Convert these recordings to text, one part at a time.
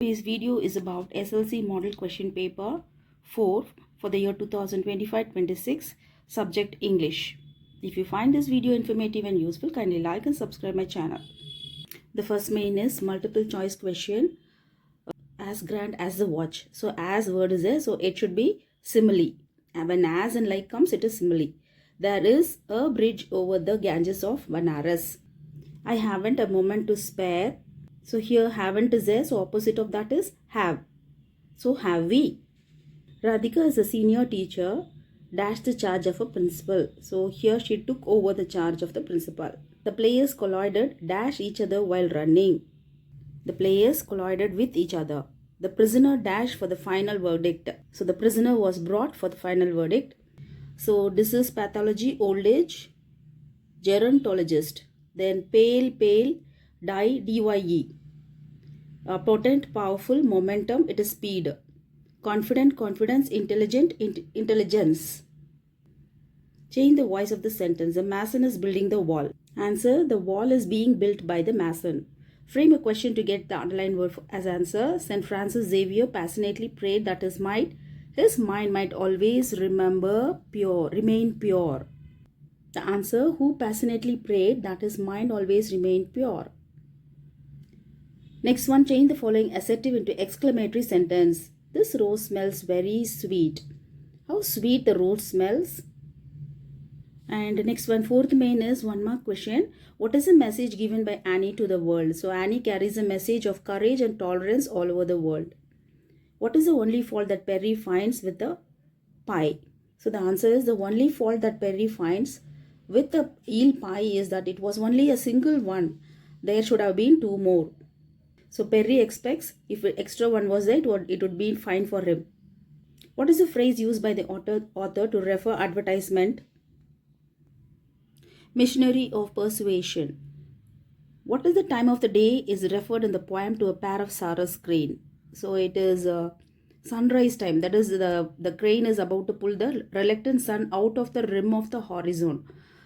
This video is about S.S.L.C Model Question Paper 4 for the year 2025-26, subject English. If you find this video informative and useful, kindly like and subscribe my channel. The first main is multiple choice question, as grand as the watch. So as word is there, so it should be simile. And when as and like comes, it is simile. There is a bridge over the Ganges of Banaras. I haven't a moment to spare. So here haven't is there, so opposite of that is have. So have we. Radhika is a senior teacher, dash the charge of a principal. So here she took over the charge of the principal. The players collided, dash each other while running. The players collided with each other. The prisoner dashed for the final verdict. So the prisoner was brought for the final verdict. So this is pathology, old age, gerontologist. Then pale, die, dye. Potent, powerful, momentum, it is speed. Confident, confidence, intelligent, intelligence. Change the voice of the sentence. The mason is building the wall. Answer, the wall is being built by the mason. Frame a question to get the underlined word as answer. St. Francis Xavier passionately prayed that his mind might always remain pure. The answer, who passionately prayed that his mind always remained pure. Next one, change the following assertive into exclamatory sentence. This rose smells very sweet. How sweet the rose smells. And next one, fourth main is one mark question. What is the message given by Annie to the world? So Annie carries a message of courage and tolerance all over the world. What is the only fault that Perry finds with the pie? So the answer is, the only fault that Perry finds with the eel pie is that it was only a single one. There should have been two more. So Perry expects if an extra one was there, it would be fine for him. What is the phrase used by the author to refer advertisement? Missionary of persuasion. What is the time of the day is referred in the poem to a pair of Sarah's crane. So it is sunrise time. That is, the crane is about to pull the reluctant sun out of the rim of the horizon.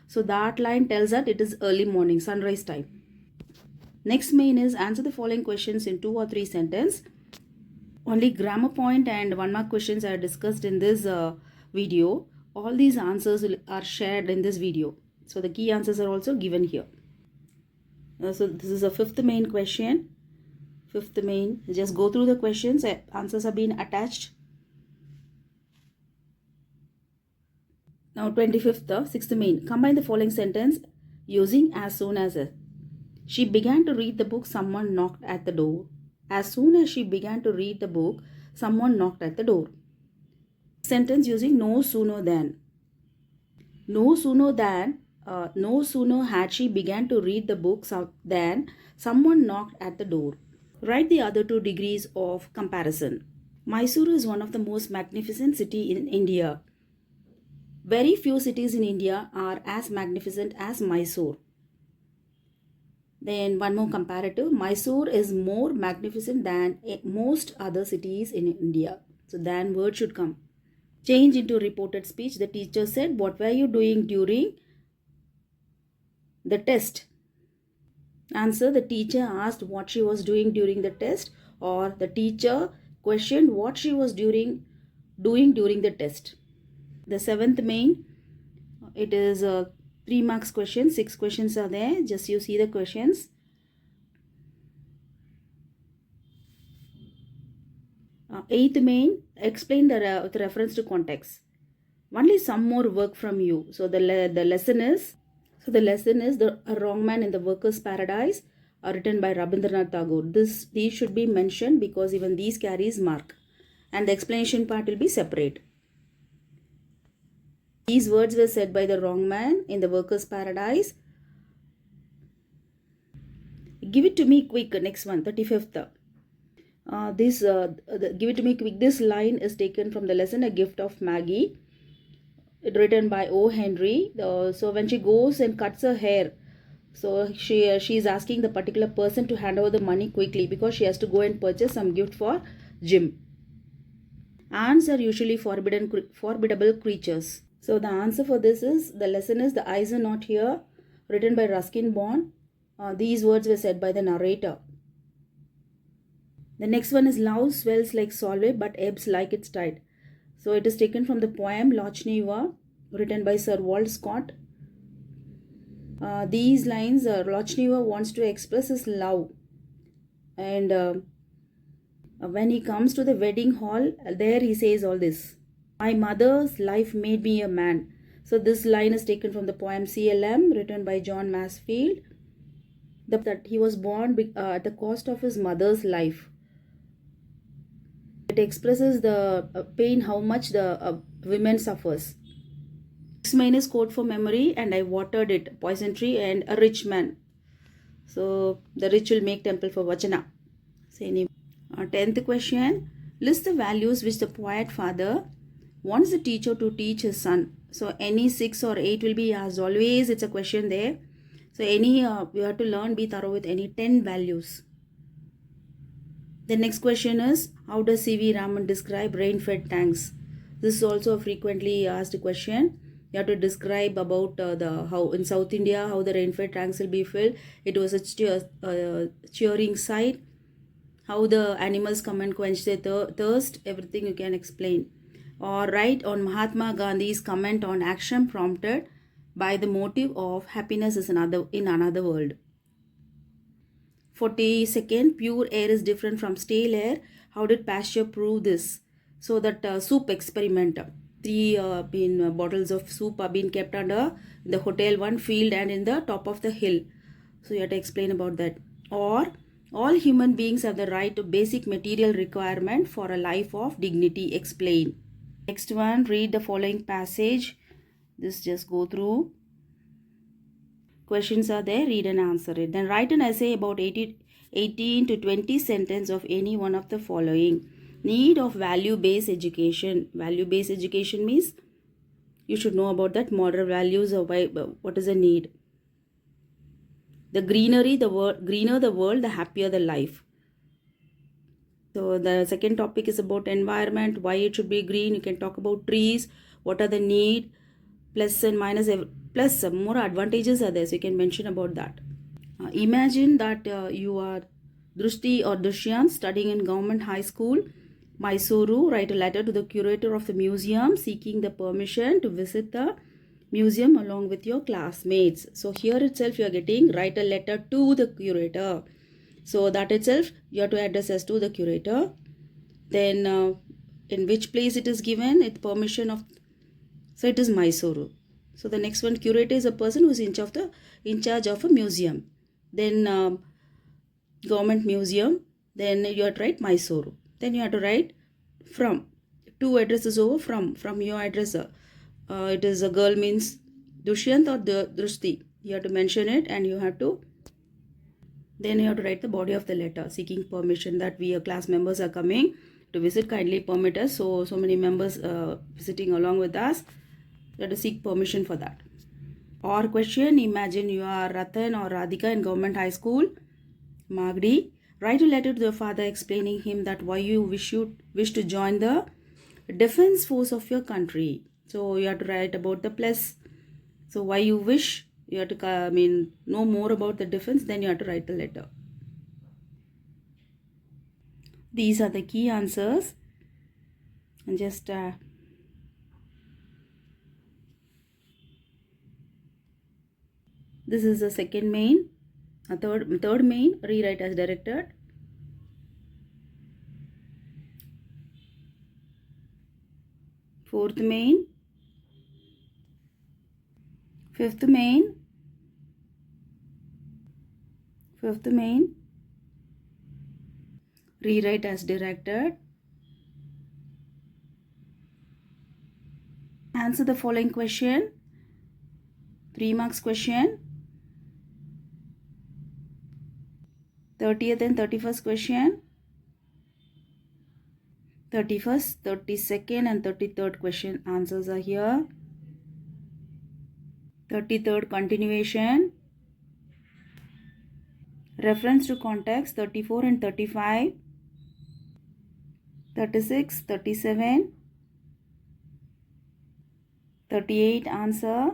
So that line tells that it is early morning, sunrise time. Next main is answer the following questions in 2 or 3 sentences. Only grammar point and 1 mark questions are discussed in this video. All these answers are shared in this video. So the key answers are also given here. So this is a 5th main question. 5th main, just go through the questions. Answers have been attached. Now 25th, 6th main. Combine the following sentence using as soon as. She began to read the book, someone knocked at the door. As soon as she began to read the book, someone knocked at the door. Sentence using no sooner than. No sooner had she began to read the book than someone knocked at the door. Write the other 2 degrees of comparison. Mysore is one of the most magnificent cities in India. Very few cities in India are as magnificent as Mysore. Then one more comparative. Mysore is more magnificent than most other cities in India. So than word should come. Change into reported speech. The teacher said, what were you doing during the test? Answer, the teacher asked what she was doing during the test, or the teacher questioned what she was doing during the test. The 7th main, it is a 3 marks question. 6 questions are there. Just you see the questions. Eighth main, explain the reference to context. Only some more work from you. So the lesson is, the Wrong Man in the Workers' Paradise, written by Rabindranath Tagore. These should be mentioned because even these carries mark, and the explanation part will be separate. These words were said by the wrong man in the Workers' Paradise. Give it to me quick. Next one, 35th. Give it to me quick. This line is taken from the lesson A Gift of Maggie, written by O. Henry. So when she goes and cuts her hair, so she is asking the particular person to hand over the money quickly because she has to go and purchase some gift for Jim. Ants are usually formidable creatures. So the answer for this is, the lesson is The Eyes Are Not Here, written by Ruskin Bond. These words were said by the narrator. The next one is love swells like solve but ebbs like its tide. So it is taken from the poem Loch Neva, written by Sir Walter Scott. These lines, Loch Neva wants to express his love, and when he comes to the wedding hall, there he says all this. My mother's life made me a man. So this line is taken from the poem C.L.M. written by John Masefield. That he was born at the cost of his mother's life. It expresses the pain, how much the women suffers. Next main is quote for memory, and I watered it, poison tree and a rich man. So the rich will make temple for Vachana. 10th question, list the values which the poet father wants the teacher to teach his son. So any 6 or 8 will be asked. Always it's a question there. So any you have to learn, be thorough with any 10 values. The next question is, how does C.V. Raman describe rain-fed tanks? This is also a frequently asked question. You have to describe about how in South India how the rain-fed tanks will be filled. It was a cheering sight. How the animals come and quench their thirst. Everything you can explain. Or write on Mahatma Gandhi's comment on action prompted by the motive of happiness is in another world. 42nd, pure air is different from stale air. How did Pasteur prove this? So that soup experiment. 3 bottles of soup are being kept under the hotel, one field and in the top of the hill. So you have to explain about that. Or all human beings have the right to basic material requirement for a life of dignity. Explain. Next one, read the following passage. This just go through. Questions are there, read and answer it. Then write an essay about 18 to 20 sentences of any one of the following. Need of value-based education. Value-based education means you should know about that moral values or what is the need. The greener the world, the happier the life. So the second topic is about environment, why it should be green. You can talk about trees, what are the need, plus and minus, plus some more advantages are there, so you can mention about that. Imagine that you are Drushti or Dushyant studying in government high school, Mysuru. Write a letter to the curator of the museum seeking the permission to visit the museum along with your classmates. So here itself you are getting write a letter to the curator. So that itself you have to address as to the curator. Then in which place it is given, it's permission of, so it is Mysuru. So the next one, curator is a person who is in charge of a museum. Then government museum. Then you have to write Mysuru. Then you have to write from. 2 addresses over from your address. It is a girl means Dushyant or Drushti. You have to mention it and you have to. Then you have to write the body of the letter seeking permission that we class members are coming to visit. Kindly permit us. So many members visiting along with us. You have to seek permission for that. Or question, imagine you are Ratan or Radhika in government high school, Magdi. Write a letter to your father explaining him that why you wish to join the defense force of your country. So you have to write about the plus. So why you wish, you have to know more about the defense, then you have to write the letter. These are the key answers. And just this is the second main. A third main, rewrite as directed. Fourth main. Fifth main. Fifth main. Rewrite as directed. Answer the following question. 3 marks question. 30th and 31st question. 31st, 32nd and 33rd question answers are here. 33rd continuation. Reference to context 34 and 35. 36, 37. 38 answer.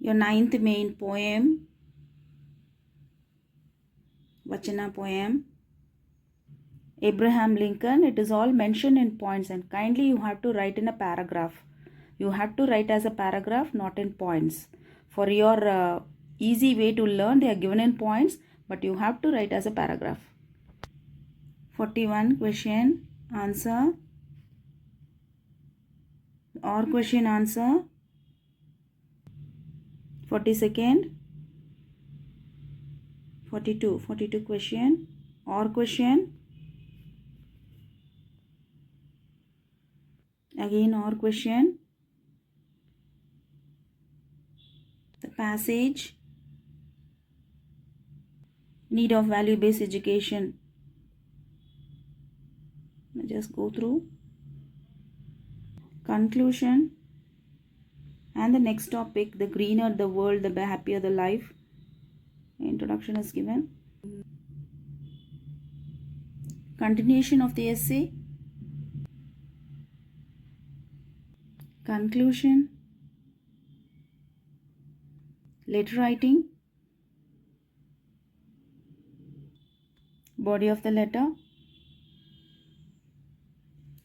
Your 9th main poem. Vachana poem. Abraham Lincoln. It is all mentioned in points, and kindly you have to write in a paragraph. You have to write as a paragraph, not in points. For your easy way to learn, they are given in points, but you have to write as a paragraph. 41 question answer or question answer. 42nd 42 question or question, again or question. The passage, need of value based education. Just go through. Conclusion, and the next topic, the greener the world, the happier the life. Introduction is given. Continuation of the essay. Conclusion. Letter writing. Body of the letter.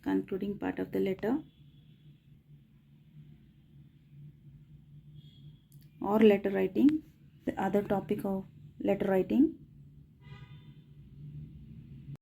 Concluding part of the letter. Or letter writing. The other topic of letter writing.